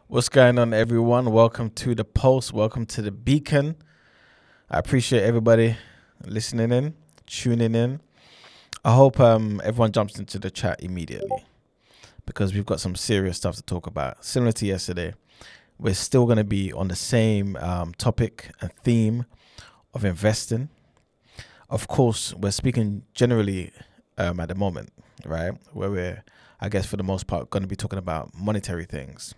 What's going on, everyone? Welcome to the Pulse. Welcome to the Beacon. I appreciate everybody listening in, tuning in. I hope everyone jumps into the chat immediately because we've got some serious stuff to talk about. Similar to yesterday, we're still going to be on the same topic and theme of investing. Of course, we're speaking generally at the moment, right? Where we're, I guess, for the most part, going to be talking about monetary things.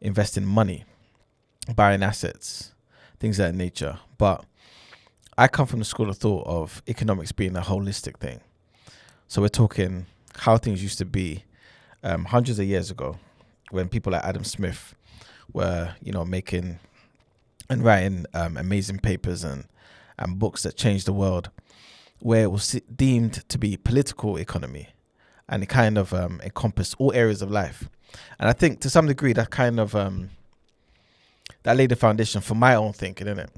Investing money, buying assets, things of that nature. But I come from the school of thought of economics being a holistic thing. So we're talking how things used to be hundreds of years ago when people like Adam Smith were, making and writing amazing papers and books that changed the world, where it was deemed to be political economy and it kind of encompassed all areas of life. And I think to some degree that kind of that laid the foundation for my own thinking, innit?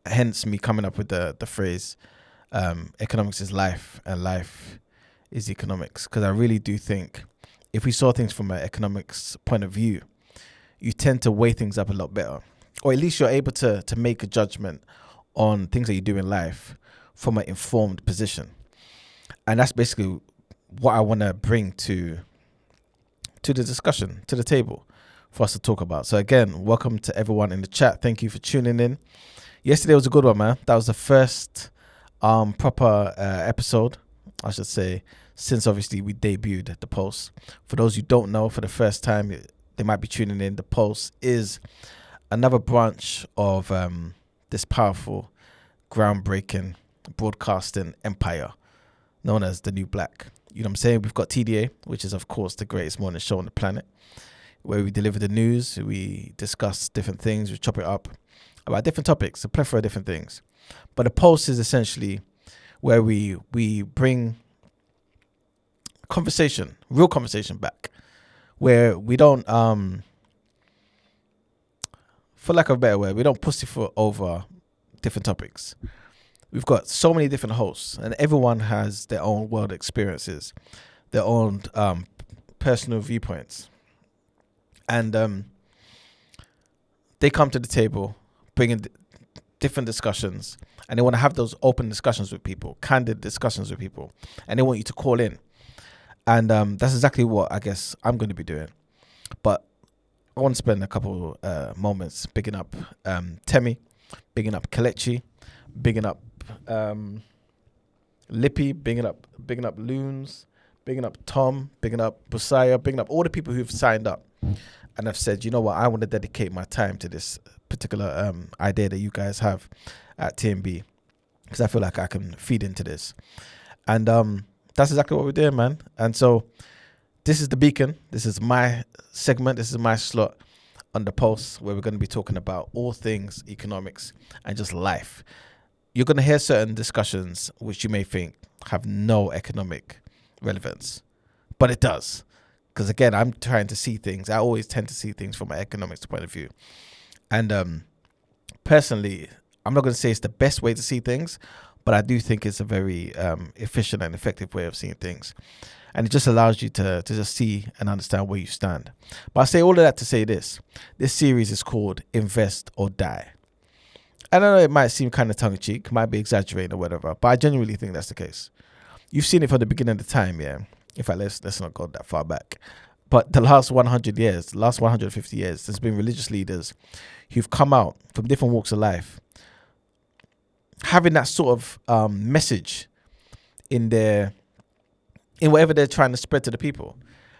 Hence me coming up with the phrase economics is life and life is economics. Because I really do think if we saw things from an economics point of view, you tend to weigh things up a lot better. Or at least you're able to make a judgment on things that you do in life from an informed position. And that's basically what I want to bring to the discussion, to the table for us to talk about. So again, welcome to everyone in the chat. Thank you for tuning in. Yesterday was a good one, man. That was the first proper episode, I should say, since obviously we debuted the Pulse. For those who don't know, for the first time, they might be tuning in. The Pulse is another branch of this powerful, groundbreaking broadcasting empire known as the New Black. You know what I'm saying? We've got TDA, which is, of course, the greatest morning show on the planet, where we deliver the news, we discuss different things, we chop it up about different topics, a plethora of different things. But the Pulse is essentially where we bring conversation, real conversation back, where we don't, for lack of a better word, we don't pussyfoot over different topics. We've got so many different hosts, and everyone has their own world experiences, their own personal viewpoints. And they come to the table, bringing different discussions, and they want to have those open discussions with people, candid discussions with people, and they want you to call in. And that's exactly what I guess I'm going to be doing. But I want to spend a couple moments bigging up Temi, bigging up Kelechi, bigging up Lippy, bigging up Loons, bigging up Tom, bigging up Busaya, bigging up all the people who've signed up and have said, you know what, I want to dedicate my time to this particular idea that you guys have at TMB, because I feel like I can feed into this. And that's exactly what we're doing, man. And so this is the Beacon. This is my segment. This is my slot on the Pulse, where we're going to be talking about all things economics and just life. You're going to hear certain discussions which you may think have no economic relevance, but it does. Because again, I'm trying to see things. I always tend to see things from an economics point of view. And personally, I'm not going to say it's the best way to see things, but I do think it's a very efficient and effective way of seeing things. And it just allows you to just see and understand where you stand. But I say all of that to say this. This series is called Invest or Die. I don't know, it might seem kind of tongue-in-cheek, might be exaggerating or whatever, but I genuinely think that's the case. You've seen it from the beginning of the time, yeah? In fact, let's not go that far back. But the last 100 years, the last 150 years, there's been religious leaders who've come out from different walks of life, having that sort of message in whatever they're trying to spread to the people,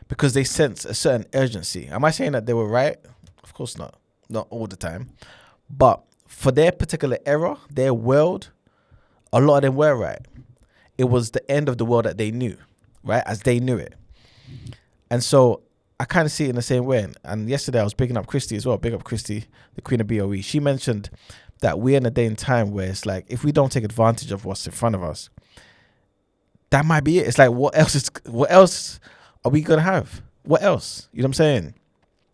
because they sense a certain urgency. Am I saying that they were right? Of course not. Not all the time. But for their particular era, their world, a lot of them were right. It was the end of the world that they knew, right? As they knew it. And so I kind of see it in the same way. And yesterday I was bigging up Christy as well. Big up Christy, the Queen of BOE. She mentioned that we're in a day and time where it's like, if we don't take advantage of what's in front of us, that might be it. It's like, what else are we going to have? What else? You know what I'm saying?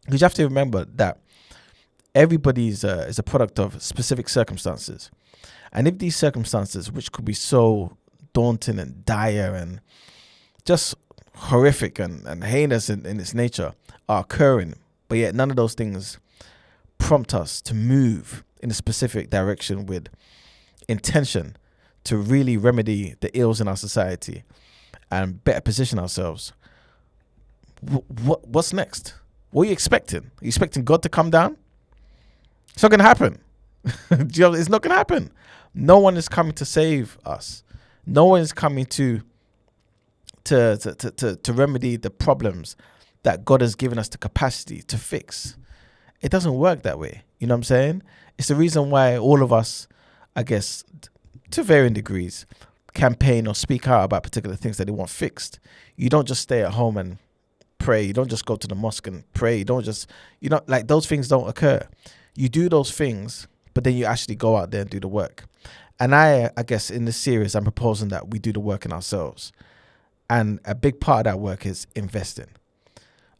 Because you have to remember that everybody is a product of specific circumstances. And if these circumstances, which could be so daunting and dire and just horrific and heinous in its nature, are occurring But yet none of those things prompt us to move in a specific direction with intention to really remedy the ills in our society and better position ourselves. What's next? What are you expecting? Are you expecting God to come down? It's not going to happen. It's not going to happen. No one is coming to save us. No one is coming to remedy the problems that God has given us the capacity to fix. It doesn't work that way. You know what I'm saying? It's the reason why all of us, I guess, to varying degrees, campaign or speak out about particular things that they want fixed. You don't just stay at home and pray. You don't just go to the mosque and pray. You don't just, like those things don't occur. You do those things, but then you actually go out there and do the work. And I guess in this series, I'm proposing that we do the work in ourselves. And a big part of that work is investing.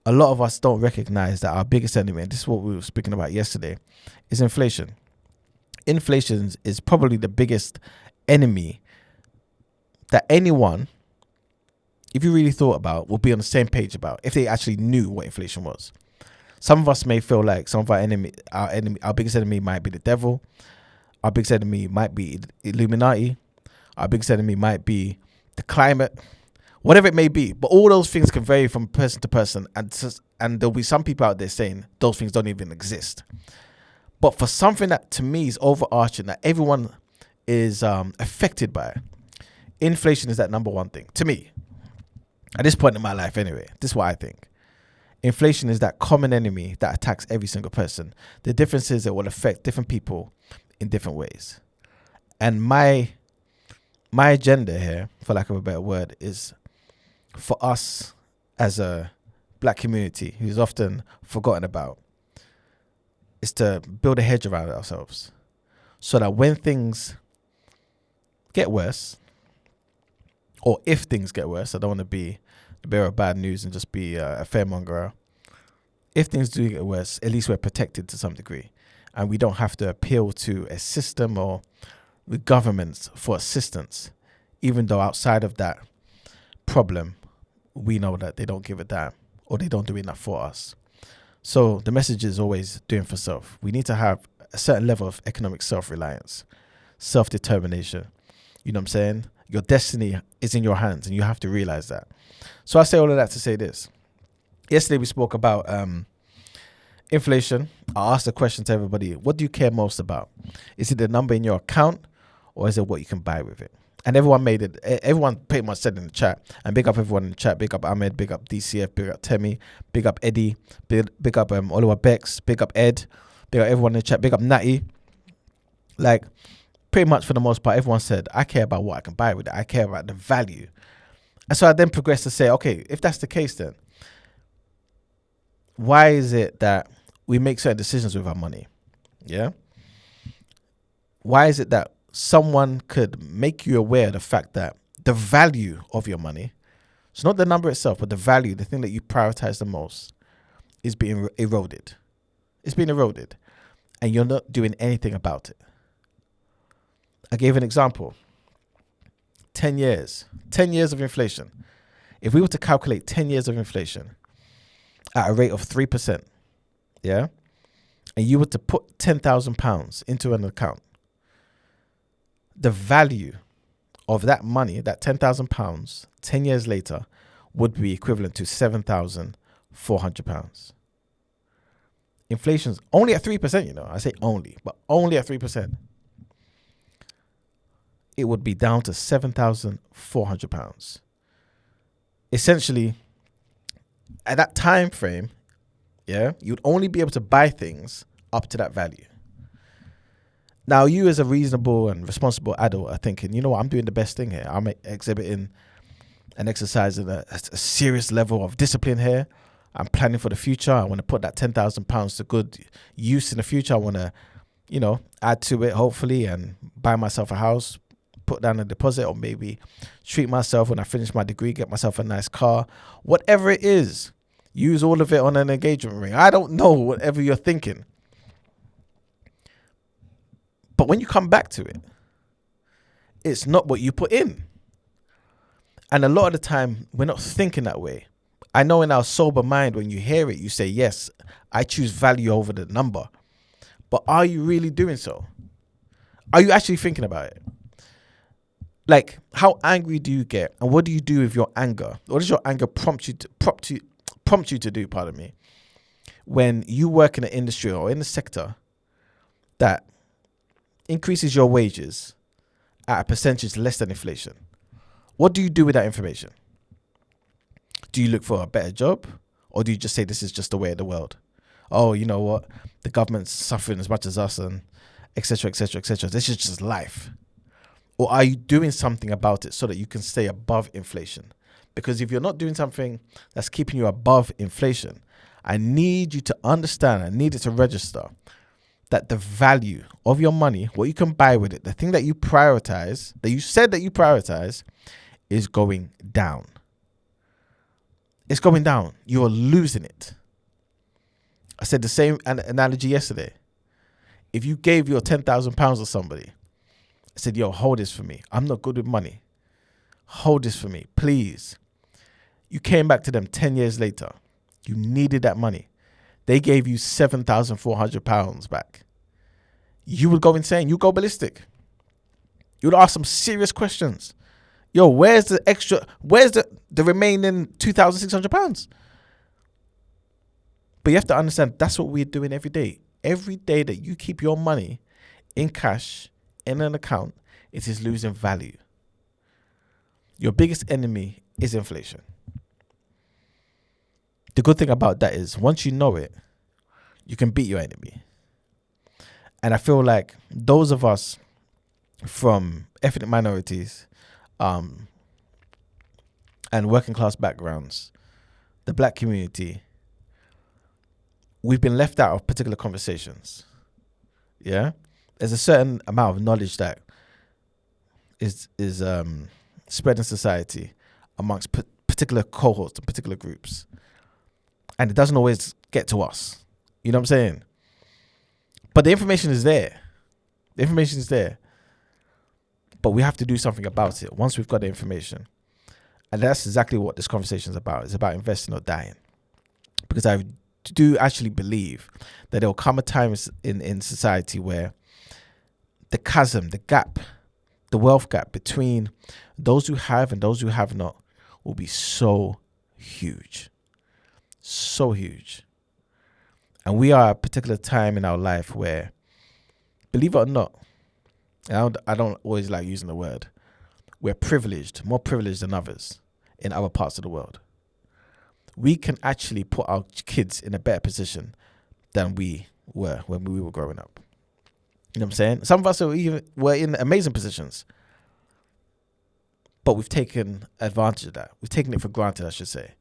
A lot of us don't recognize that our biggest enemy, and this is what we were speaking about yesterday, is inflation. Inflation is probably the biggest enemy that anyone, if you really thought about, will be on the same page about if they actually knew what inflation was. Some of us may feel like some of our biggest enemy might be the devil. Our biggest enemy might be Illuminati. Our biggest enemy might be the climate, whatever it may be. But all those things can vary from person to person. And there'll be some people out there saying those things don't even exist. But for something that to me is overarching, that everyone is affected by, inflation is that number one thing. To me, at this point in my life anyway, this is what I think. Inflation is that common enemy that attacks every single person. The difference is it will affect different people in different ways. And my agenda here, for lack of a better word, is for us as a black community who's often forgotten about, is to build a hedge around ourselves so that when things get worse, or if things get worse, I don't want to be the bearer of bad news and just be a fearmonger. If things do get worse, at least we're protected to some degree. And we don't have to appeal to a system or the governments for assistance, even though outside of that problem, we know that they don't give a damn or they don't do enough for us. So the message is always doing for self. We need to have a certain level of economic self-reliance, self-determination. You know what I'm saying? Your destiny is in your hands and you have to realize that. So I say all of that to say this. Yesterday we spoke about inflation. I asked a question to everybody. What do you care most about? Is it the number in your account or is it what you can buy with it? And everyone made it. Everyone pretty much said in the chat. And big up everyone in the chat. Big up Ahmed. Big up DCF. Big up Temi. Big up Eddie. Big up Oliver Bex. Big up Ed. Big up everyone in the chat. Big up Natty. Like, pretty much for the most part, everyone said, I care about what I can buy with it. I care about the value. And so I then progressed to say, okay, if that's the case then, why is it that we make certain decisions with our money? Yeah? Why is it that someone could make you aware of the fact that the value of your money, it's not the number itself, but the value, the thing that you prioritize the most, is being eroded. It's being eroded. And you're not doing anything about it. I gave an example. 10 years. 10 years of inflation. If we were to calculate 10 years of inflation at a rate of 3%, yeah, and you were to put £10,000 into an account, the value of that money, that £10,000, 10 years later, would be equivalent to £7,400. Inflation's only at 3%, you know. I say only, but only at 3%. It would be down to £7,400. Essentially, at that time frame, yeah, you'd only be able to buy things up to that value. Now, you as a reasonable and responsible adult are thinking, you know what, I'm doing the best thing here. I'm exhibiting and exercising a serious level of discipline here. I'm planning for the future. I want to put that £10,000 to good use in the future. I want to, you know, add to it, hopefully, and buy myself a house, put down a deposit, or maybe treat myself when I finish my degree, get myself a nice car. Whatever it is, use all of it on an engagement ring. I don't know, whatever you're thinking. But when you come back to it, it's not what you put in. And a lot of the time, we're not thinking that way. I know in our sober mind, when you hear it, you say, yes, I choose value over the number. But are you really doing so? Are you actually thinking about it? Like, how angry do you get, and what do you do with your anger? What does your anger prompt you to do? Pardon me. When you work in an industry or in a sector that increases your wages at a percentage less than inflation, what do you do with that information? Do you look for a better job, or do you just say this is just the way of the world? Oh, you know what? The government's suffering as much as us, and etc., etc., etc. This is just life. Or are you doing something about it so that you can stay above inflation? Because if you're not doing something that's keeping you above inflation, I need you to understand, I need it to register that the value of your money, what you can buy with it, the thing that you prioritize, that you said that you prioritize, is going down. It's going down. You're losing it. I said the same analogy yesterday. If you gave your £10,000 to somebody, I said, yo, hold this for me. I'm not good with money. Hold this for me, please. You came back to them 10 years later. You needed that money. They gave you £7,400 back. You would go insane. You go ballistic. You would ask some serious questions. Yo, where's the remaining £2,600? But you have to understand, that's what we're doing every day. Every day that you keep your money in cash, in an account, it is losing value. Your biggest enemy is inflation. The good thing about that is once you know it, you can beat your enemy. And I feel like those of us from ethnic minorities and working class backgrounds, the black community, we've been left out of particular conversations. Yeah? There's a certain amount of knowledge that is spread in society amongst particular cohorts and particular groups. And it doesn't always get to us. You know what I'm saying? But the information is there. The information is there. But we have to do something about it once we've got the information. And that's exactly what this conversation is about. It's about investing or dying. Because I do actually believe that there will come a time in society where the chasm, the gap, the wealth gap between those who have and those who have not will be so huge. So huge. And we are at a particular time in our life where, believe it or not, and I don't always like using the word, we're privileged, more privileged than others in other parts of the world. We can actually put our kids in a better position than we were when we were growing up. You know what I'm saying? Some of us were in amazing positions, but we've taken advantage of that. We've taken it for granted, I should say.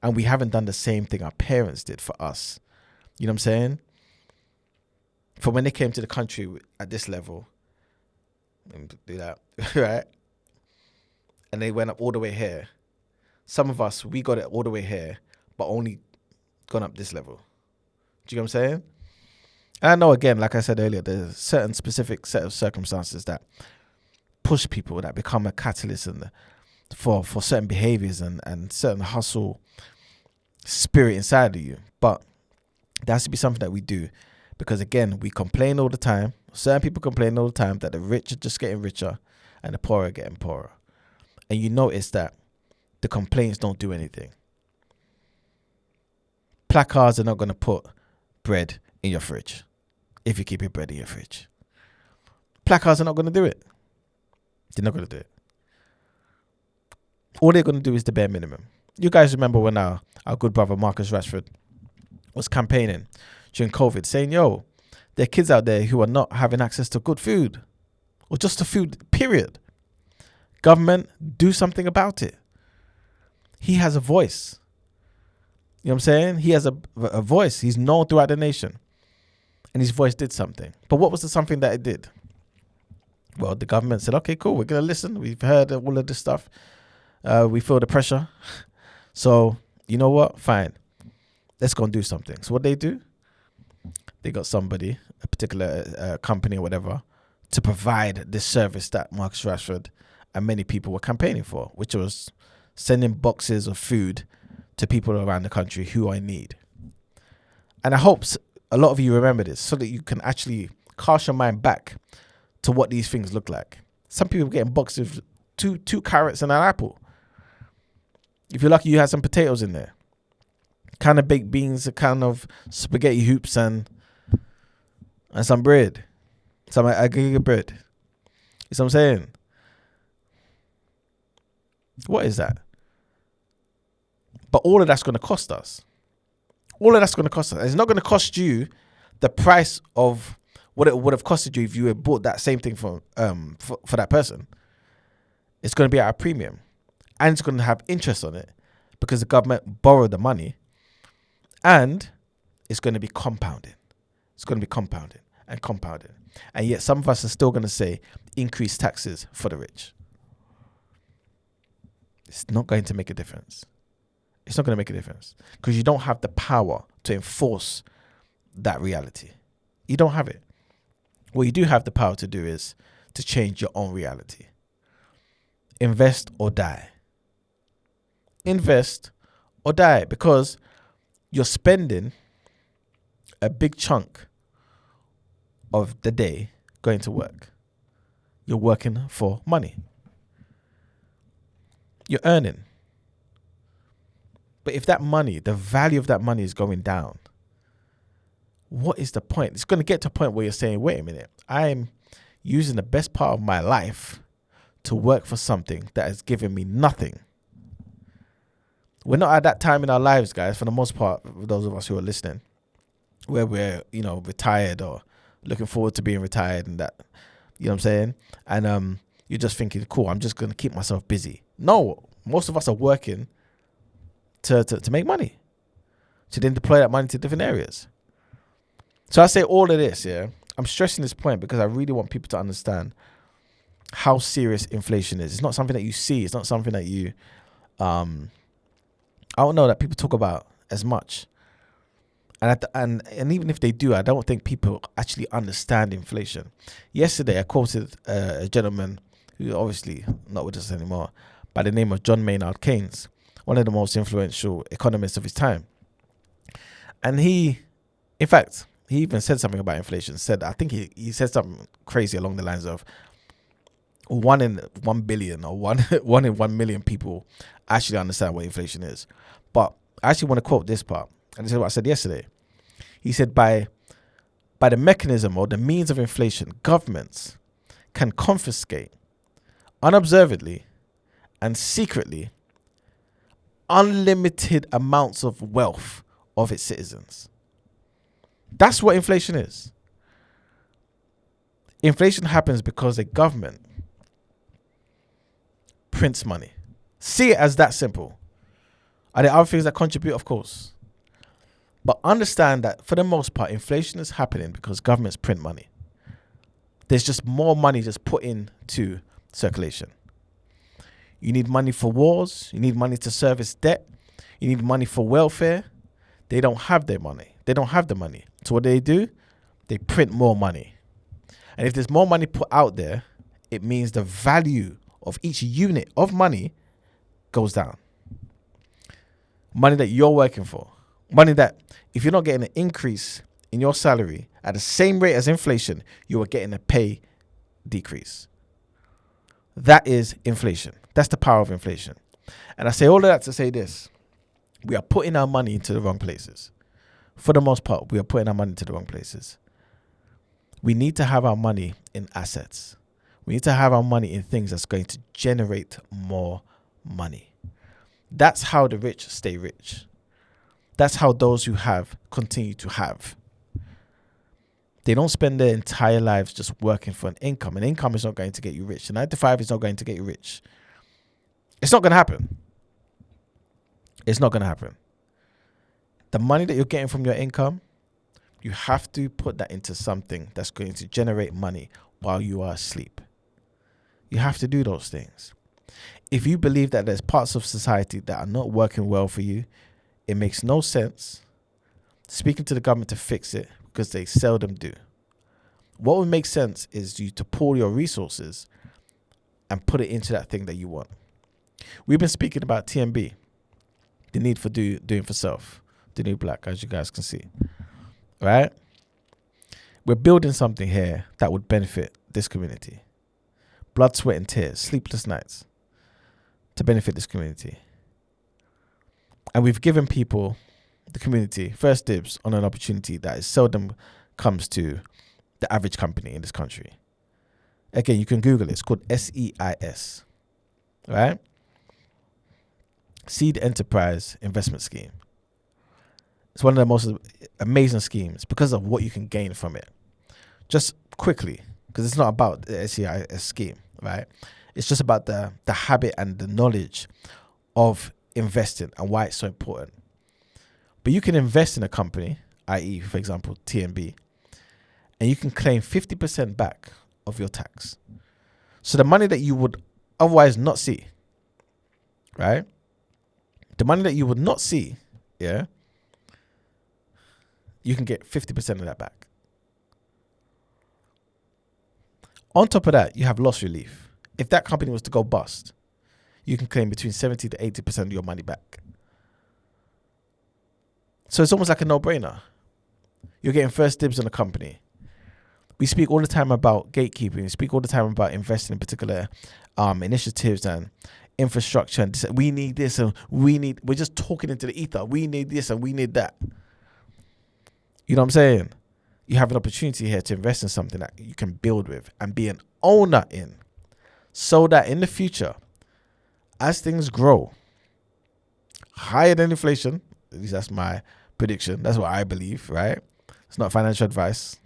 And we haven't done the same thing our parents did for us. You know what I'm saying? For when they came to the country at this level, do that, right? And they went up all the way here. Some of us, we got it all the way here, but only gone up this level. Do you know what I'm saying? And I know, again, like I said earlier, there's a certain specific set of circumstances that push people, that become a catalyst for certain behaviors and certain hustle spirit inside of you. But there has to be something that we do, because again, we complain all the time. Certain people complain all the time that the rich are just getting richer and the poor are getting poorer. And you notice that the complaints don't do anything. Placards are not going to put bread in your fridge if you keep your bread in your fridge. Placards are not going to do it. They're not going to do it. All they're going to do is the bare minimum. You guys remember when our good brother Marcus Rashford was campaigning during COVID, saying, yo, there are kids out there who are not having access to good food or just to food, period. Government, do something about it. He has a voice. You know what I'm saying? He has a voice. He's known throughout the nation. And his voice did something. But what was the something that it did? Well, the government said, okay, cool, we're going to listen. We've heard all of this stuff. We feel the pressure. So, you know what? Fine. Let's go and do something. So what they do? They got somebody, a particular company or whatever, to provide this service that Marcus Rashford and many people were campaigning for, which was sending boxes of food to people around the country who are in need. And I hope a lot of you remember this so that you can actually cast your mind back to what these things look like. Some people getting boxes of two carrots and an apple. If you're lucky, you had some potatoes in there. Kind of baked beans, a kind of spaghetti hoops, and some bread. Some aggregate bread. You see what I'm saying? What is that? But all of that's going to cost us. All of that's going to cost us. It's not going to cost you the price of what it would have costed you if you had bought that same thing for that person. It's going to be at a premium. And it's going to have interest on it because the government borrowed the money. And it's going to be compounded. It's going to be compounded and compounded. And yet some of us are still going to say increase taxes for the rich. It's not going to make a difference. It's not going to make a difference because you don't have the power to enforce that reality. You don't have it. What you do have the power to do is to change your own reality. Invest or die. Invest or die, because you're spending a big chunk of the day going to work. You're working for money. You're earning. But if that money, the value of that money is going down, what is the point? It's going to get to a point where you're saying, wait a minute, I'm using the best part of my life to work for something that has given me nothing. We're not at that time in our lives, guys, for the most part, those of us who are listening, where we're, retired or looking forward to being retired and that, you know what I'm saying? And you're just thinking, cool, I'm just going to keep myself busy. No, most of us are working to make money, to then deploy that money to different areas. So I say all of this, yeah, I'm stressing this point because I really want people to understand how serious inflation is. It's not something that you see. It's not something that you, I don't know, that people talk about as much. And even if they do, I don't think people actually understand inflation. Yesterday, I quoted a gentleman who obviously not with us anymore, by the name of John Maynard Keynes, one of the most influential economists of his time. And he even said something about inflation. I think he said something crazy along the lines of 1 in 1 billion or 1 in 1 million people actually understand what inflation is. But I actually want to quote this part. And this is what I said yesterday. He said, by the mechanism or the means of inflation, governments can confiscate unobservedly and secretly unlimited amounts of wealth of its citizens. That's what inflation is. Inflation happens because the government prints money. See it as that simple. Are there other things that contribute? Of course. But understand that for the most part, inflation is happening because governments print money. There's just more money just put into circulation. You need money for wars. You need money to service debt. You need money for welfare. They don't have their money. They don't have the money. So what do? They print more money. And if there's more money put out there, it means the value of each unit of money goes down. Money that you're working for. Money that if you're not getting an increase in your salary at the same rate as inflation, you are getting a pay decrease. That is inflation. That's the power of inflation. And I say all of that to say this. We are putting our money into the wrong places. For the most part, we are putting our money into the wrong places. We need to have our money in assets. We need to have our money in things that's going to generate more money. That's how the rich stay rich. That's how those who have continue to have. They don't spend their entire lives just working for an income. An income is not going to get you rich. A 9 to 5 is not going to get you rich. It's not going to happen. It's not going to happen. The money that you're getting from your income, you have to put that into something that's going to generate money while you are asleep. You have to do those things. If you believe that there's parts of society that are not working well for you, it makes no sense speaking to the government to fix it because they seldom do. What would make sense is you to pull your resources and put it into that thing that you want. We've been speaking about TMB. the need for doing for self, the new black, as you guys can see, right? We're building something here that would benefit this community. Blood, sweat, and tears, sleepless nights to benefit this community. And we've given people, the community, first dibs on an opportunity that is seldom comes to the average company in this country. Again, you can Google it. It's called SEIS, right? Seed Enterprise Investment Scheme. It's one of the most amazing schemes because of what you can gain from it. Just quickly, because it's not about the SEIS scheme, right? It's just about the habit and the knowledge of investing and why it's so important. But you can invest in a company, i.e., for example, TNB, and you can claim 50% back of your tax. So the money that you would otherwise not see, right? The money that you would not see, yeah, you can get 50% of that back. On top of that, you have loss relief. If that company was to go bust, you can claim between 70 to 80% of your money back. So it's almost like a no-brainer. You're getting first dibs on a company. We speak all the time about gatekeeping. We speak all the time about investing in particular initiatives and infrastructure. And we need this and we're just talking into the ether. We need this and we need that. You know what I'm saying? You have an opportunity here to invest in something that you can build with and be an owner in, so that in the future, as things grow higher than inflation, at least that's my prediction, that's what I believe, right? It's not financial advice.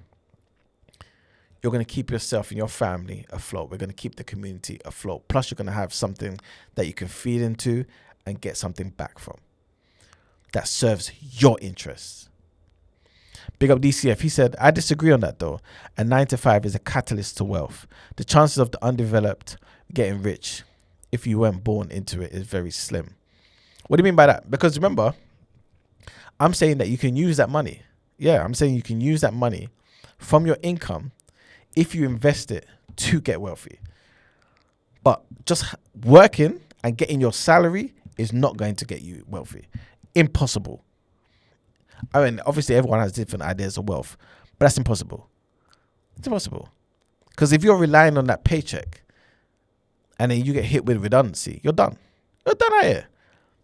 You're going to keep yourself and your family afloat. We're going to keep the community afloat. Plus, you're going to have something that you can feed into and get something back from that serves your interests. Big up DCF. He said, I disagree on that though. A 9 to 5 is a catalyst to wealth. The chances of the undeveloped getting rich, if you weren't born into it, is very slim. What do you mean by that? Because remember, I'm saying that you can use that money. Yeah, I'm saying you can use that money from your income if you invest it to get wealthy. But just working and getting your salary is not going to get you wealthy. Impossible. I mean, obviously everyone has different ideas of wealth, but that's impossible. It's impossible. Because if you're relying on that paycheck and then you get hit with redundancy, you're done. You're done out here.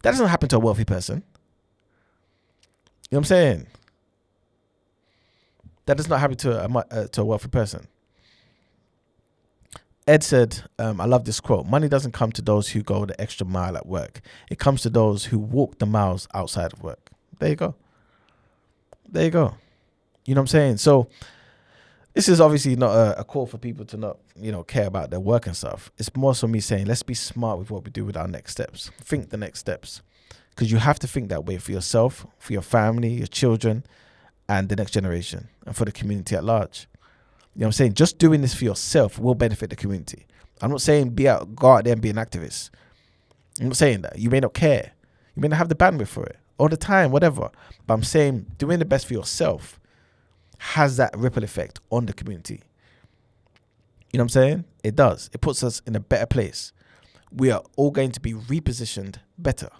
That doesn't happen to a wealthy person. You know what I'm saying? That does not happen to a wealthy person. Ed said, I love this quote, money doesn't come to those who go the extra mile at work. It comes to those who walk the miles outside of work. There you go. There you go. You know what I'm saying? So this is obviously not a call for people to not, care about their work and stuff. It's more so me saying, let's be smart with what we do with our next steps. Think the next steps. Because you have to think that way for yourself, for your family, your children, and the next generation, and for the community at large. You know what I'm saying? Just doing this for yourself will benefit the community. I'm not saying go out there and be an activist. I'm not saying that. You may not care. You may not have the bandwidth for it all the time, whatever. But I'm saying doing the best for yourself has that ripple effect on the community. You know what I'm saying? It does. It puts us in a better place. We are all going to be repositioned better.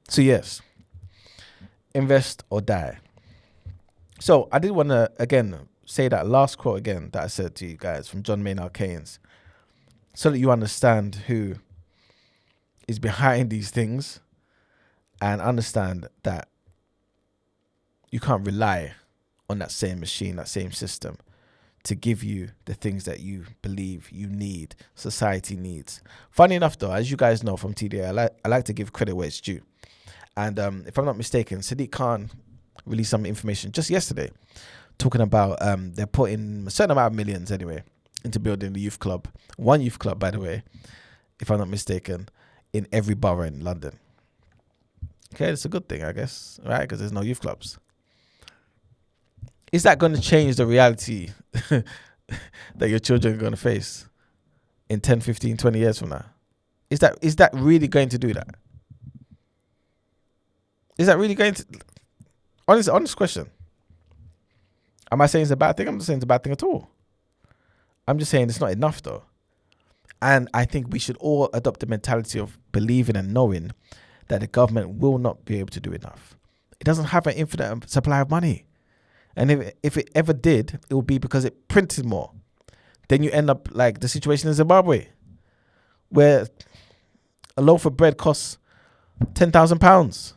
So yes, invest or die. So I did want to, again, say that last quote again that I said to you guys from John Maynard Keynes, so that you understand who is behind these things and understand that you can't rely on that same machine, that same system to give you the things that you believe you need, society needs. Funny enough though, as you guys know from TDA, I like to give credit where it's due. And if I'm not mistaken, Sadiq Khan released some information just yesterday talking about they're putting a certain amount of millions anyway into building the youth club. One youth club, by the way, if I'm not mistaken, in every borough in London. Okay, it's a good thing, I guess, right? Because there's no youth clubs. Is that going to change the reality that your children are going to face in 10, 15, 20 years from now? Is that really going to do that? Is that really going to... Honest question. Am I saying it's a bad thing? I'm not saying it's a bad thing at all. I'm just saying it's not enough though. And I think we should all adopt the mentality of believing and knowing that the government will not be able to do enough. It doesn't have an infinite supply of money. And if it ever did, it would be because it printed more. Then you end up like the situation in Zimbabwe, where a loaf of bread costs £10,000.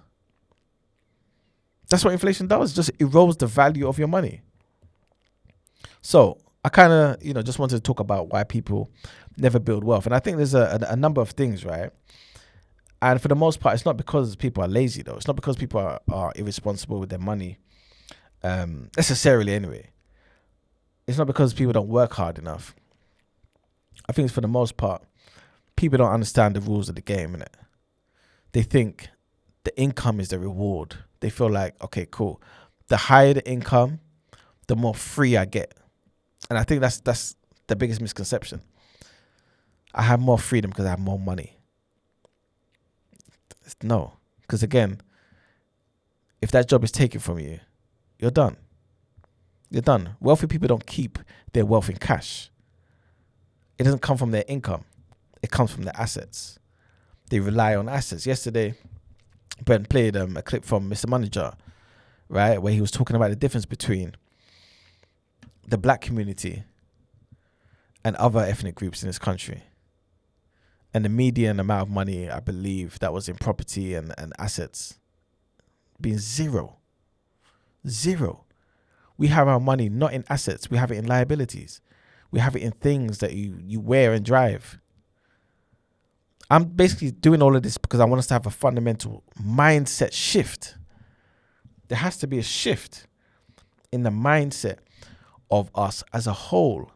That's what inflation does. It just erodes the value of your money. So I kind of, just wanted to talk about why people never build wealth. And I think there's a number of things, right? And for the most part, it's not because people are lazy, though. It's not because people are irresponsible with their money, necessarily anyway. It's not because people don't work hard enough. I think it's for the most part, people don't understand the rules of the game, innit? They think the income is the reward. They feel like, okay, cool. The higher the income, the more free I get. And I think that's the biggest misconception. I have more freedom because I have more money. No. Because again, if that job is taken from you, you're done. You're done. Wealthy people don't keep their wealth in cash. It doesn't come from their income. It comes from their assets. They rely on assets. Yesterday, Brent played a clip from Mr. Manager, right, where he was talking about the difference between the black community and other ethnic groups in this country. And the median amount of money, I believe, that was in property and assets being zero. Zero. We have our money not in assets. We have it in liabilities. We have it in things that you wear and drive. I'm basically doing all of this because I want us to have a fundamental mindset shift. There has to be a shift in the mindset of us as a whole.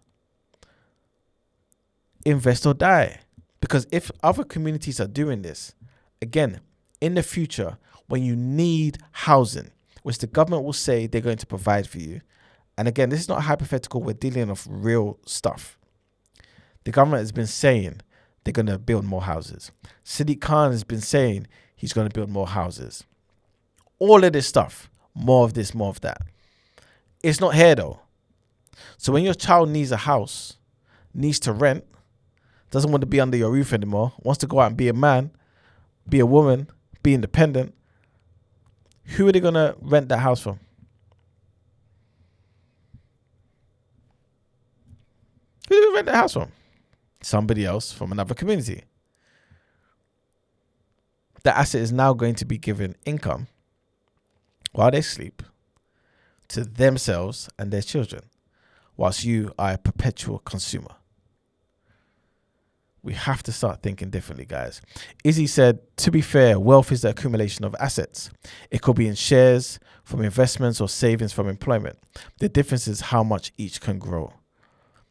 Invest or die. Because if other communities are doing this, again, in the future, when you need housing, which the government will say they're going to provide for you, and again, this is not hypothetical, we're dealing with real stuff. The government has been saying they're going to build more houses. Sadiq Khan has been saying he's going to build more houses. All of this stuff, more of this, more of that. It's not here though. So when your child needs a house, needs to rent, doesn't want to be under your roof anymore, wants to go out and be a man, be a woman, be independent, who are they going to rent that house from? Who do they rent that house from? Somebody else from another community. The asset is now going to be given income while they sleep to themselves and their children, whilst you are a perpetual consumer. We have to start thinking differently, guys. Izzy said, to be fair, wealth is the accumulation of assets. It could be in shares, from investments, or savings from employment. The difference is how much each can grow.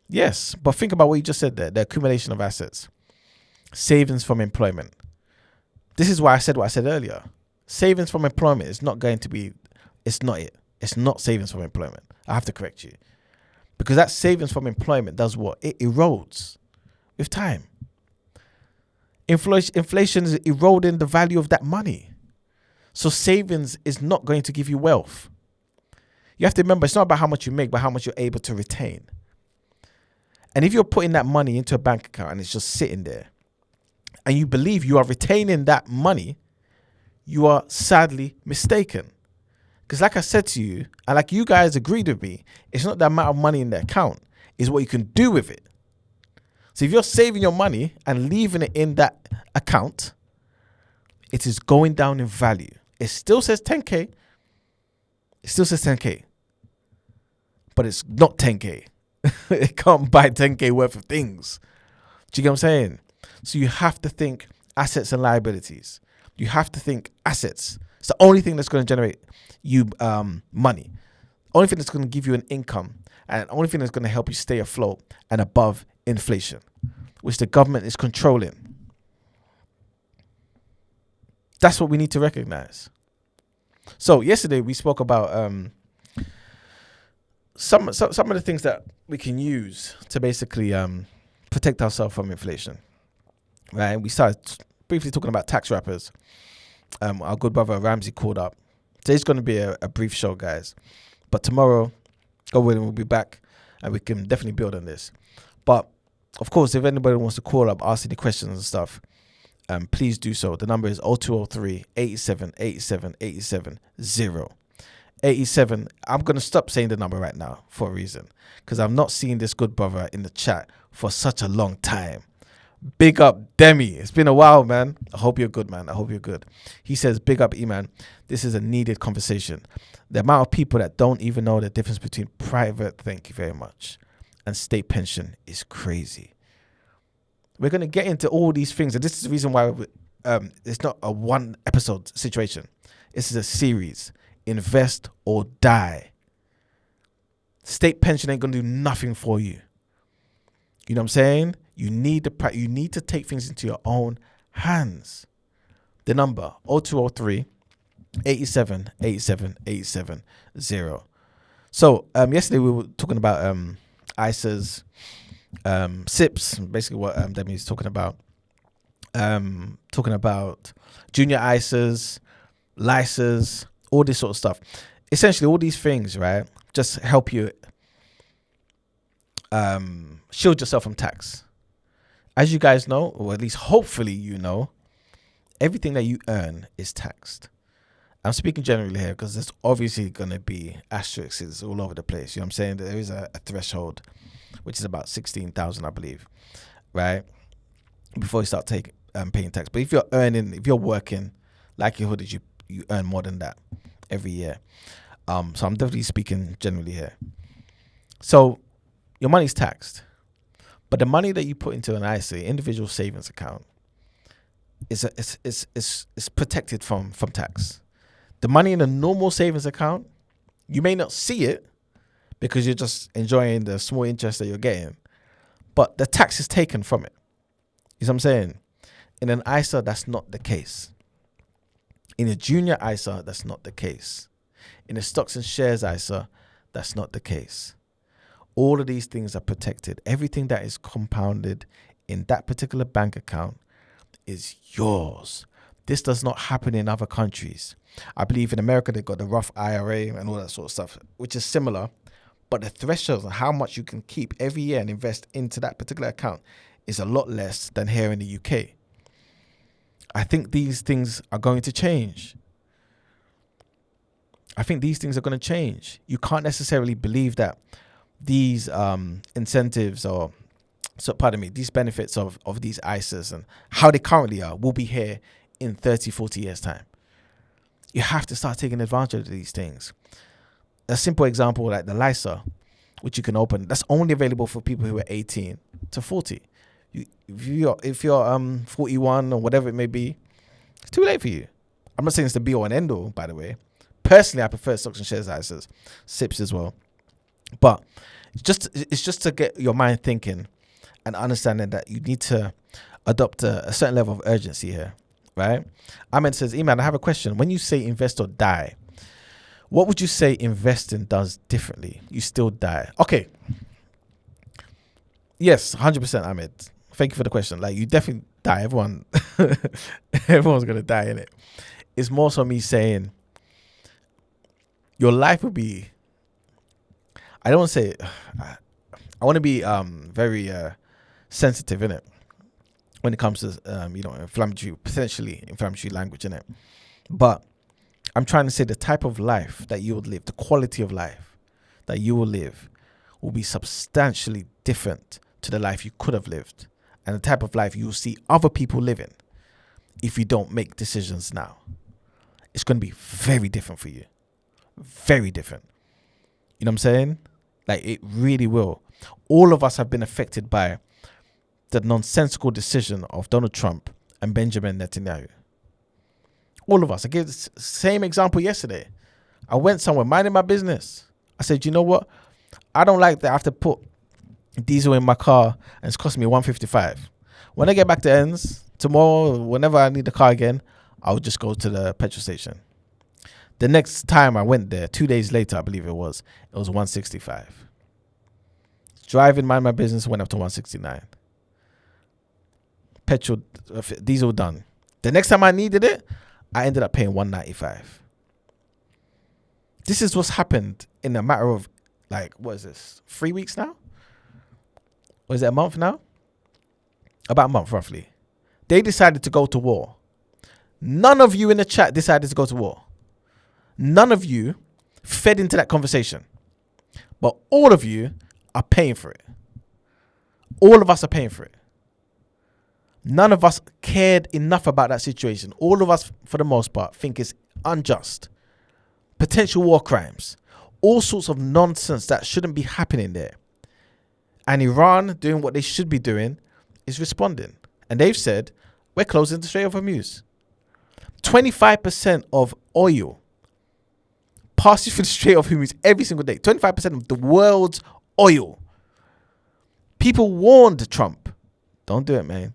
Yes, but think about what you just said there, the accumulation of assets. Savings from employment. This is why I said what I said earlier. Savings from employment is not going to be, it's not it. It's not savings from employment. I have to correct you. Because that savings from employment does what? It erodes with time. Inflation is eroding the value of that money. So savings is not going to give you wealth. You have to remember, it's not about how much you make, but how much you're able to retain. And if you're putting that money into a bank account and it's just sitting there, and you believe you are retaining that money, you are sadly mistaken. Because like I said to you, and like you guys agreed with me, it's not the amount of money in the account, it's what you can do with it. So if you're saving your money and leaving it in that account, it is going down in value. It still says 10K. It still says 10K. But it's not 10K. It can't buy 10K worth of things. Do you get what I'm saying? So you have to think assets and liabilities. You have to think assets. It's the only thing that's going to generate you money. Only thing that's going to give you an income. And the only thing that's going to help you stay afloat and above inflation, which the government is controlling. That's what we need to recognize. So yesterday we spoke about some of the things that we can use to basically protect ourselves from inflation. Right? We started briefly talking about tax wrappers. Our good brother Ramsey called up. Today's going to be a brief show, guys. But tomorrow, God willing, we'll be back and we can definitely build on this. But Of course, if anybody wants to call up, ask any questions and stuff, please do so. The number is 0203 87 87 87 0. 87. I'm going to stop saying the number right now for a reason, because I've not seen this good brother in the chat for such a long time. Big up Demi. It's been a while, man. I hope you're good, man. I hope you're good. He says, big up E-Man. This is a needed conversation. The amount of people that don't even know the difference between private, thank you very much, and state pension is crazy. We're going to get into all these things, and this is the reason why it's not a one episode situation. This is a series. Invest or die. State pension ain't going to do nothing for you. You know what I'm saying? You need to take things into your own hands. The number 0203 87 87 87 0. So yesterday we were talking about ISAs, SIPs, basically what Demi's talking about. Talking about junior ISAs, LISAs, all this sort of stuff. Essentially, all these things, right, just help you shield yourself from tax. As you guys know, or at least hopefully you know, everything that you earn is taxed. I'm speaking generally here because there's obviously going to be asterisks all over the place. You know what I'm saying? There is a threshold, which is about 16,000, I believe, right? Before you start paying tax. But if you're working, likelihood is you earn more than that every year. So I'm definitely speaking generally here. So your money's taxed. But the money that you put into an ISA, individual savings account, is protected from tax. The money in a normal savings account, you may not see it because you're just enjoying the small interest that you're getting, but the tax is taken from it. You know what I'm saying? In an ISA, that's not the case. In a junior ISA, that's not the case. In a stocks and shares ISA, that's not the case. All of these things are protected. Everything that is compounded in that particular bank account is yours. This does not happen in other countries. I believe in America, they've got the Roth IRA and all that sort of stuff, which is similar. But the threshold on how much you can keep every year and invest into that particular account is a lot less than here in the UK. I think these things are going to change. You can't necessarily believe that these incentives these benefits of these ISAs and how they currently are will be here in 30, 40 years time. You have to start taking advantage of these things. A simple example like the LISA, which you can open, that's only available for people who are 18 to 40. If you're 41 or whatever it may be, it's too late for you. I'm not saying it's the be all and end all, by the way. Personally, I prefer stocks and shares ISAs, SIPs as well. But it's just to get your mind thinking and understanding that you need to adopt a certain level of urgency here, right? Ahmed says, E-Man, I have a question. When you say invest or die, what would you say investing does differently? You still die. Okay. Yes, 100%, Ahmed. Thank you for the question. Like, you definitely die. Everyone's going to die in it. It's more so me saying your life will be, I don't want to say, I want to be very sensitive in it when it comes to potentially inflammatory language in it. But I'm trying to say the type of life that you would live, the quality of life that you will live will be substantially different to the life you could have lived and the type of life you will see other people living if you don't make decisions now. It's going to be very different for you. Very different. You know what I'm saying? Like, it really will. All of us have been affected by the nonsensical decision of Donald Trump and Benjamin Netanyahu. All of us. I gave the same example yesterday. I went somewhere, minding my business. I said, you know what? I don't like that I have to put diesel in my car and it's costing me $155. When I get back to ends, tomorrow, whenever I need the car again, I'll just go to the petrol station. The next time I went there, 2 days later, I believe it was $165. Driving, mind my business, went up to $169. Petrol, diesel done. The next time I needed it, I ended up paying $195. This is what's happened in a matter of, like, what is this, 3 weeks now? Or is it a month now? about a month roughly, they decided to go to war. None of you in the chat decided to go to war. None of you fed into that conversation. But all of you are paying for it. All of us are paying for it. None of us cared enough about that situation. All of us, for the most part, think it's unjust. Potential war crimes. All sorts of nonsense that shouldn't be happening there. And Iran, doing what they should be doing, is responding. And they've said, we're closing the Strait of Hormuz. 25% of oil passes through the Strait of Hormuz every single day. 25% of the world's oil. People warned Trump, don't do it, man.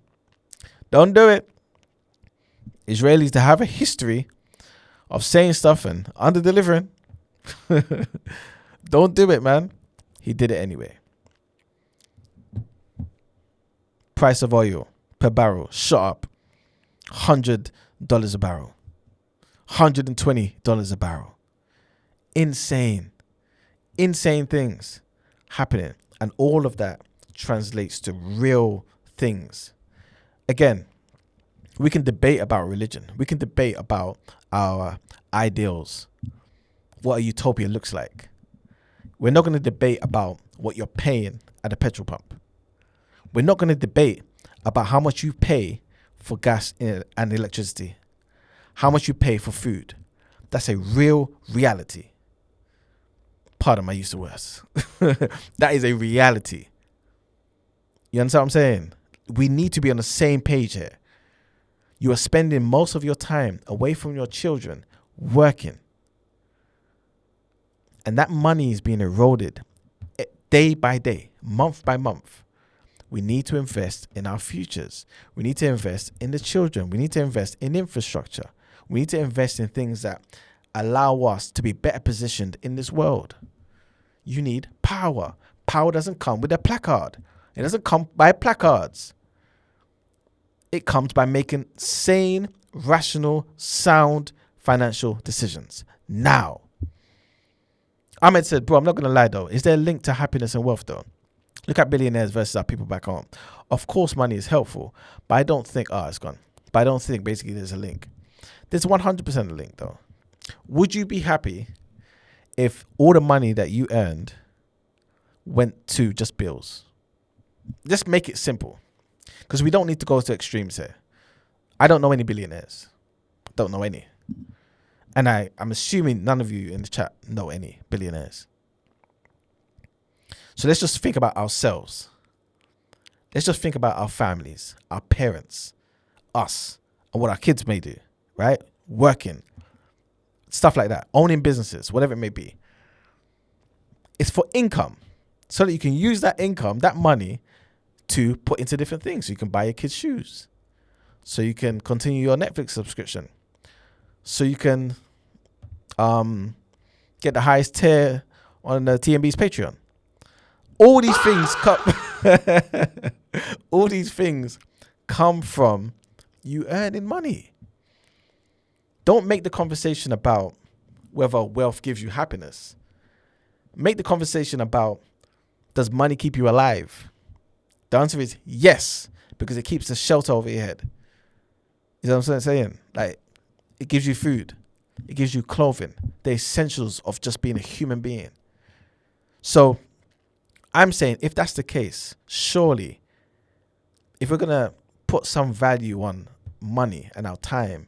Don't do it. Israelis to have a history of saying stuff and under-delivering. Don't do it, man. He did it anyway. Price of oil per barrel shot up $100 a barrel. $120 a barrel. Insane things happening. And all of that translates to real things. Again, we can debate about religion. We can debate about our ideals, what a utopia looks like. We're not going to debate about what you're paying at a petrol pump. We're not going to debate about how much you pay for gas and electricity, how much you pay for food. That's a real reality. Pardon my use of words. That is a reality. You understand what I'm saying? We need to be on the same page here. You are spending most of your time away from your children working. And that money is being eroded day by day, month by month. We need to invest in our futures. We need to invest in the children. We need to invest in infrastructure. We need to invest in things that allow us to be better positioned in this world. You need power. Power doesn't come with a placard. It doesn't come by placards. It comes by making sane, rational, sound financial decisions. Now, Ahmed said, bro, I'm not going to lie though. Is there a link to happiness and wealth though? Look at billionaires versus our people back home. Of course, money is helpful, but I don't think, it's gone. But I don't think basically there's a link. There's 100% a link though. Would you be happy if all the money that you earned went to just bills? Just make it simple. Because we don't need to go to extremes here. I don't know any billionaires. Don't know any. And I'm assuming none of you in the chat know any billionaires. So let's just think about ourselves. Let's just think about our families, our parents, us, and what our kids may do, right? Working, stuff like that, owning businesses, whatever it may be. It's for income, so that you can use that income, that money, to put into different things. So you can buy your kids shoes, so you can continue your Netflix subscription, so you can get the highest tier on the TMB's Patreon. All these things all these things come from you earning money. Don't make the conversation about whether wealth gives you happiness. Make the conversation about, does money keep you alive? The answer is yes, because it keeps the shelter over your head. You know what I'm saying? Like, it gives you food. It gives you clothing. The essentials of just being a human being. So I'm saying, if that's the case, surely, if we're going to put some value on money and our time,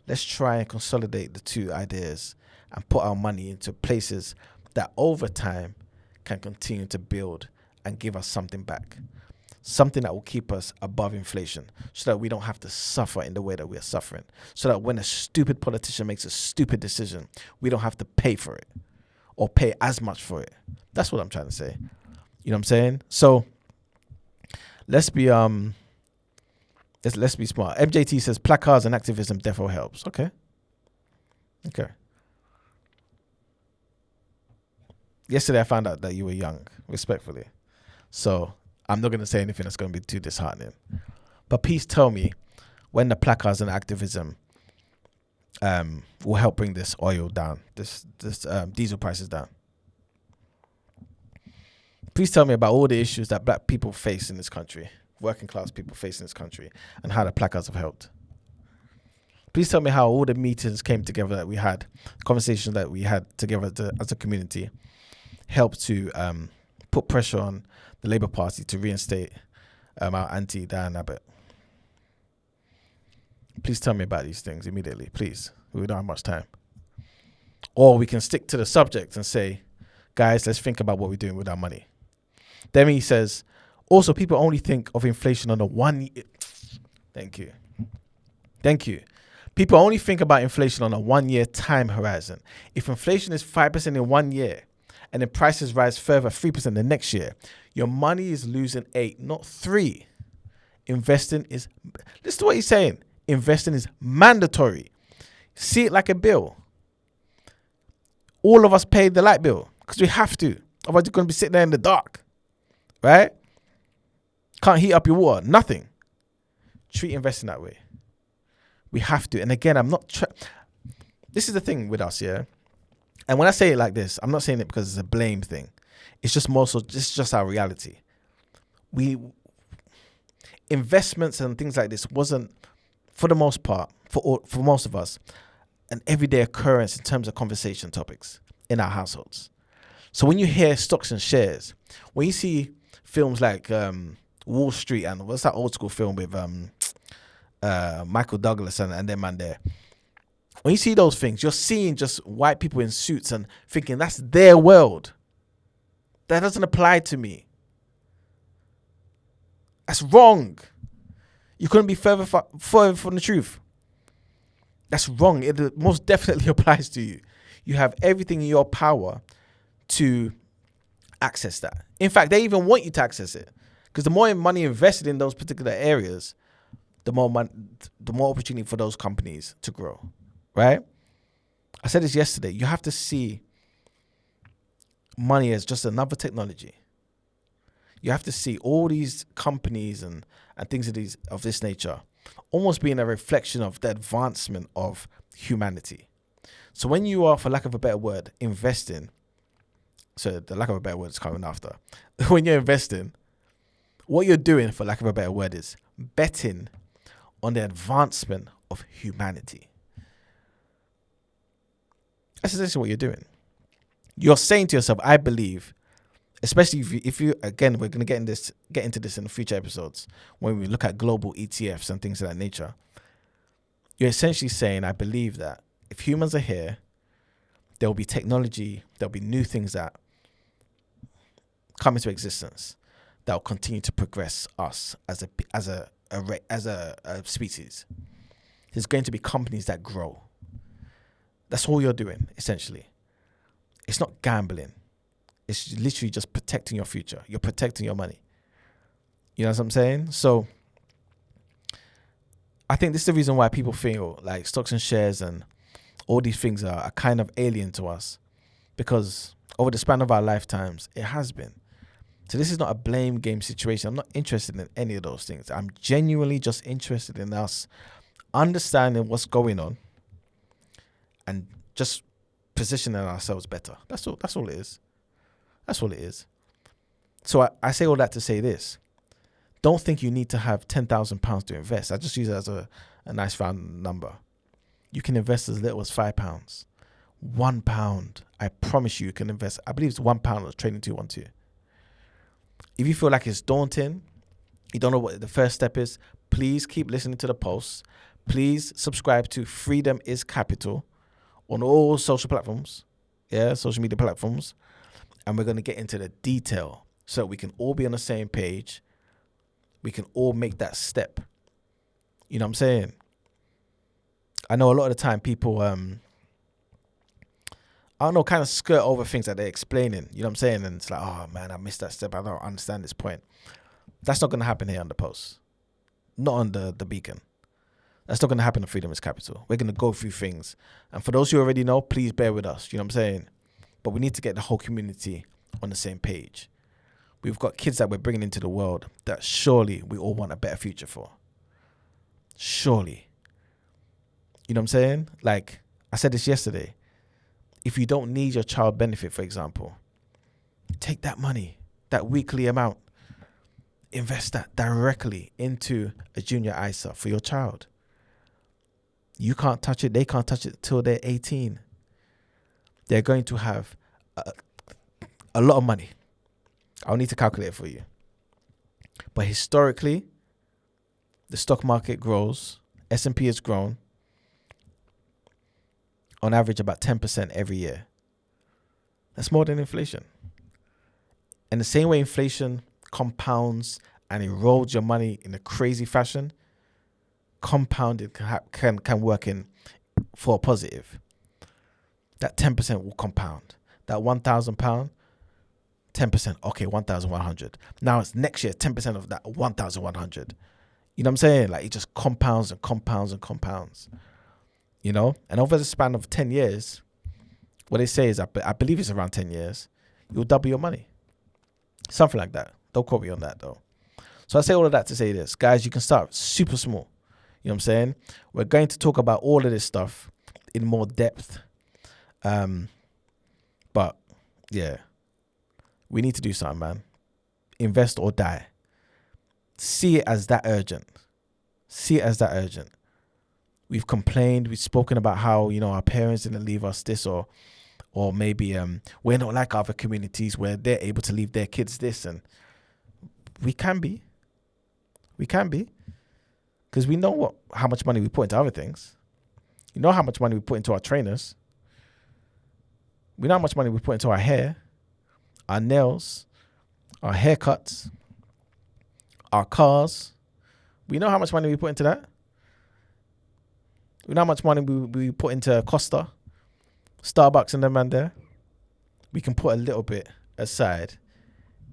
let's try and consolidate the two ideas and put our money into places that over time can continue to build and give us something back. Something that will keep us above inflation, so that we don't have to suffer in the way that we are suffering. So that when a stupid politician makes a stupid decision, we don't have to pay for it or pay as much for it. That's what I'm trying to say. You know what I'm saying? So let's be let's be smart. MJT says placards and activism defo helps. Okay. Yesterday I found out that you were young, respectfully. So I'm not going to say anything that's going to be too disheartening. But please tell me when the placards and activism will help bring this oil down, this diesel prices down. Please tell me about all the issues that black people face in this country. working class people face in this country and how the placards have helped. Please tell me how all the meetings came together that we had, conversations that we had together as a community, helped to put pressure on the Labour Party to reinstate our auntie Diane Abbott. Please tell me about these things immediately, please. We don't have much time. Or we can stick to the subject and say, guys, let's think about what we're doing with our money. Then he says, also, people only think of inflation on a 1 year. Thank you. People only think about inflation on a 1 year time horizon. If inflation is 5% in 1 year and then prices rise further 3% the next year, your money is losing 8, not 3. Investing is, listen to what he's saying. Investing is mandatory. See it like a bill. All of us pay the light bill because we have to. Otherwise, you're going to be sitting there in the dark, right? Can't heat up your water. Nothing. Treat investing that way. We have to. And again, I'm not. This is the thing with us, yeah. And when I say it like this, I'm not saying it because it's a blame thing. It's just more so. It's just our reality. Investments and things like this wasn't, for the most part, for most of us, an everyday occurrence in terms of conversation topics in our households. So when you hear stocks and shares, when you see films like Wall Street and what's that old school film with Michael Douglas and them man there, when you see those things, you're seeing just white people in suits and thinking that's their world. That doesn't apply to me. That's wrong. You couldn't be further from the truth. That's wrong. It most definitely applies to you. You have everything in your power to access that. In fact, they even want you to access it, because the more money invested in those particular areas, the more opportunity for those companies to grow, right? I said this yesterday. You have to see money as just another technology. You have to see all these companies and things of this nature almost being a reflection of the advancement of humanity. So when you are, for lack of a better word, investing, so the lack of a better word is coming after. When you're investing, what you're doing, for lack of a better word, is betting on the advancement of humanity. That's essentially what you're doing. You're saying to yourself, I believe, especially if you again, we're going to get into this in the future episodes when we look at global ETFs and things of that nature. You're essentially saying, I believe that if humans are here, there will be technology, there'll be new things that come into existence that will continue to progress us as a species. There's going to be companies that grow. That's all you're doing, essentially. It's not gambling. It's literally just protecting your future. You're protecting your money. You know what I'm saying? So I think this is the reason why people feel like stocks and shares and all these things are kind of alien to us, because over the span of our lifetimes, it has been. So this is not a blame game situation. I'm not interested in any of those things. I'm genuinely just interested in us understanding what's going on and just positioning ourselves better. That's all it is. That's all it is. So I say all that to say this. Don't think you need to have £10,000 to invest. I just use it as a nice round number. You can invest as little as £5. £1. I promise you can invest. I believe it's £1 on Trading 212. If you feel like it's daunting, you don't know what the first step is, please keep listening to the posts. Please subscribe to Freedom is Capital on all social platforms. Yeah, social media platforms. And we're going to get into the detail so we can all be on the same page. We can all make that step. You know what I'm saying? I know a lot of the time people, I don't know, kind of skirt over things that they're explaining. You know what I'm saying? And it's like, oh man, I missed that step. I don't understand this point. That's not going to happen here on the post. Not on the Beacon. That's not going to happen on Freedom is Capital. We're going to go through things. And for those who already know, please bear with us. You know what I'm saying? But we need to get the whole community on the same page. We've got kids that we're bringing into the world that surely we all want a better future for. Surely. You know what I'm saying? Like, I said this yesterday. If you don't need your child benefit, for example, take that money, that weekly amount, invest that directly into a junior ISA for your child. You can't touch it. They can't touch it till they're 18. They're going to have a lot of money. I'll need to calculate it for you. But historically, the stock market grows. S&P has grown on average about 10% every year. That's more than inflation. And the same way inflation compounds and erodes your money in a crazy fashion, compounded can work in for a positive. That 10% will compound. That £1,000, 10%. Okay, 1,100. Now it's next year, 10% of that 1,100. You know what I'm saying? Like, it just compounds and compounds and compounds. You know? And over the span of 10 years, what they say is, I believe it's around 10 years, you'll double your money. Something like that. Don't quote me on that, though. So I say all of that to say this. Guys, you can start super small. You know what I'm saying? We're going to talk about all of this stuff in more depth. But, yeah. We need to do something, man. Invest or die. See it as that urgent. See it as that urgent. We've complained. We've spoken about how, you know, our parents didn't leave us this, or maybe we're not like other communities where they're able to leave their kids this. And we can be. We can be. Because we know how much money we put into other things. You know how much money we put into our trainers. We know how much money we put into our hair, our nails, our haircuts, our cars. We know how much money we put into that. We know how much money we put into Costa, Starbucks and them man there. We can put a little bit aside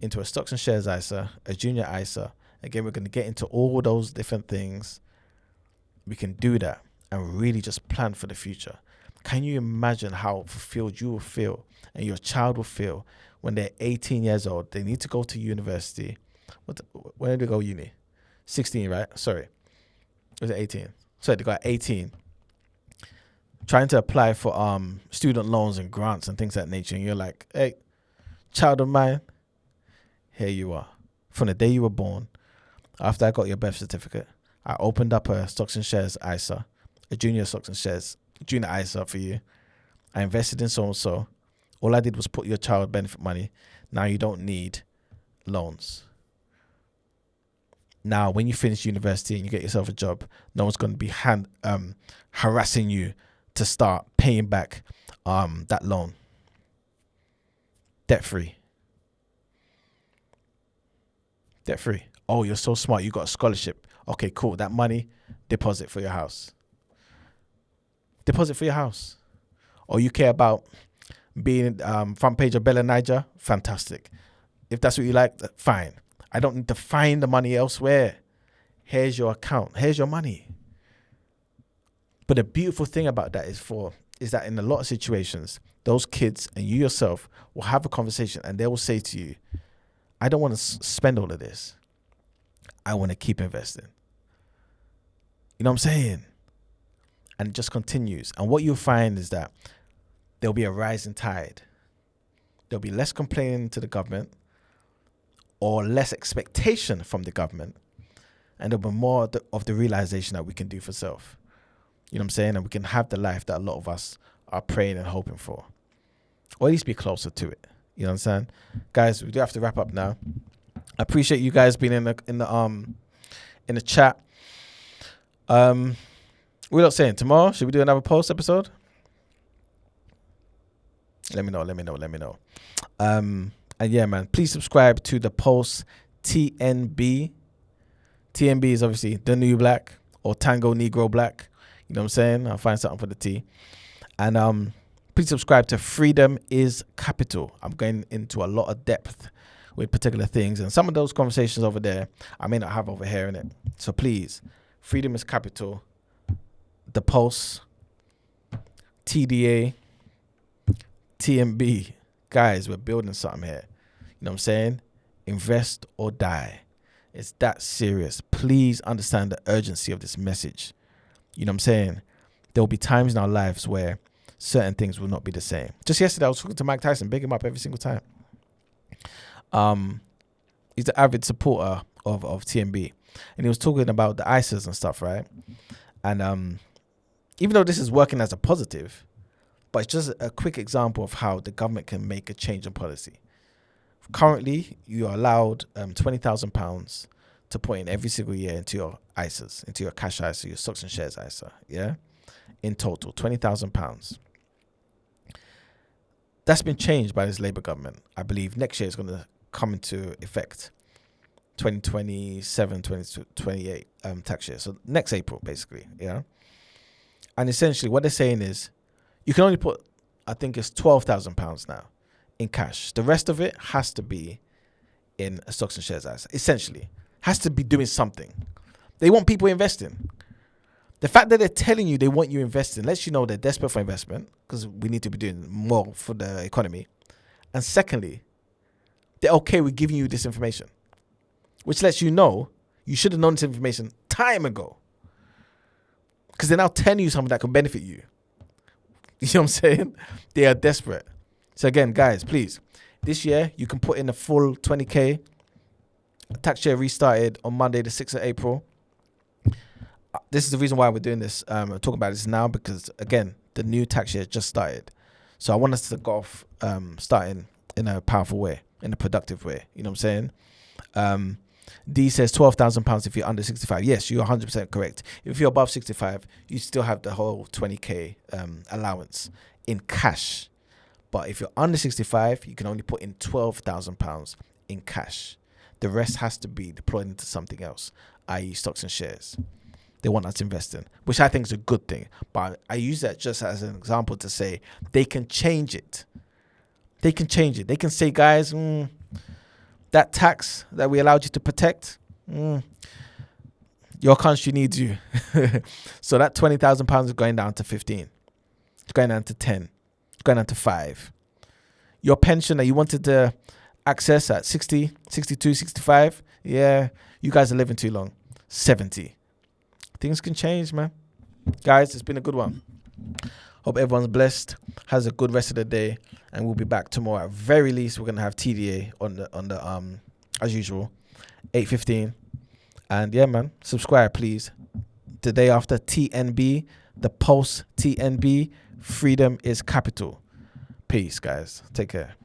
into a stocks and shares ISA, a junior ISA. Again, we're going to get into all those different things. We can do that and really just plan for the future. Can you imagine how fulfilled you will feel and your child will feel when they're 18 years old? They need to go to university. When did they go uni? 16, right? Sorry. Was it 18? Sorry, they got 18. Trying to apply for student loans and grants and things of that nature. And you're like, hey, child of mine, here you are. From the day you were born, after I got your birth certificate, I opened up a stocks and shares ISA, a junior stocks and shares, junior ISA for you. I invested in so-and-so. All I did was put your child benefit money. Now you don't need loans. Now, when you finish university and you get yourself a job, no one's going to be harassing you to start paying back that loan. Debt-free. Debt-free. Oh, you're so smart. You got a scholarship. Okay, cool. That money, deposit for your house. Deposit for your house. Or you care about being front page of Bella Niger? Fantastic. If that's what you like, fine. I don't need to find the money elsewhere. Here's your account. Here's your money. But the beautiful thing about that is that in a lot of situations, those kids and you yourself will have a conversation and they will say to you, I don't want to spend all of this. I want to keep investing. You know what I'm saying? And it just continues. And what you'll find is that there'll be a rising tide. There'll be less complaining to the government or less expectation from the government. And there'll be more of the realization that we can do for self. You know what I'm saying? And we can have the life that a lot of us are praying and hoping for. Or at least be closer to it. You know what I'm saying? Guys, we do have to wrap up now. I appreciate you guys being in the chat. We're not saying tomorrow. Should we do another post episode? Let me know. And yeah, man, please subscribe to the Pulse TNB. TNB is obviously the new black or Tango Negro Black. You know what I'm saying? I'll find something for the T. And please subscribe to Freedom is Capital. I'm going into a lot of depth with particular things. And some of those conversations over there, I may not have over here in it. So please, Freedom is Capital, The Pulse, TDA, TMB. Guys, we're building something here. You know what I'm saying? Invest or die. It's that serious. Please understand the urgency of this message. You know what I'm saying? There will be times in our lives where certain things will not be the same. Just yesterday, I was talking to Mike Tyson, big him up every single time. He's an avid supporter of TNB, and he was talking about the ISAs and stuff, right? And even though this is working as a positive, but it's just a quick example of how the government can make a change in policy. Currently, you are allowed £20,000 to put in every single year into your ISAs, into your cash ISA, your stocks and shares ISA. Yeah, in total, £20,000. That's been changed by this Labour government. I believe next year is going to come into effect, 2027, 2028 tax year. So next April, basically. Yeah, and essentially what they're saying is you can only put, I think it's £12,000 now in cash. The rest of it has to be in a stocks and shares ISA. Essentially, has to be doing something. They want people investing. The fact that they're telling you they want you investing lets you know they're desperate for investment, because we need to be doing more for the economy. And secondly, they're okay with giving you this information, which lets you know you should have known this information time ago, because they're now telling you something that can benefit you. You know what I'm saying? They are desperate. So again, guys, please, this year you can put in a full 20K. Tax year restarted on Monday, the 6th of April. This is the reason why we're doing this. I'm talking about this now because, again, the new tax year just started. So I want us to go off starting in a powerful way, in a productive way. You know what I'm saying? D says £12,000 if you're under 65. Yes, you're 100% correct. If you're above 65, you still have the whole 20K allowance in cash. But if you're under 65, you can only put in £12,000 in cash. The rest has to be deployed into something else, i.e. stocks and shares. They want us to invest in, which I think is a good thing. But I use that just as an example to say they can change it. They can change it. They can say, guys, that tax that we allowed you to protect, your country needs you. So that £20,000 is going down to 15. It's going down to 10. It's going down to 5. Your pension that you wanted to access at 60, 62, 65, yeah, you guys are living too long. 70. Things can change, man. Guys, it's been a good one. Hope everyone's blessed, has a good rest of the day, and we'll be back tomorrow. At very least, we're gonna have TDA on the as usual, 8:15. And yeah, man, subscribe please. The day after, TNB, the Pulse TNB, freedom is capital. Peace, guys. Take care.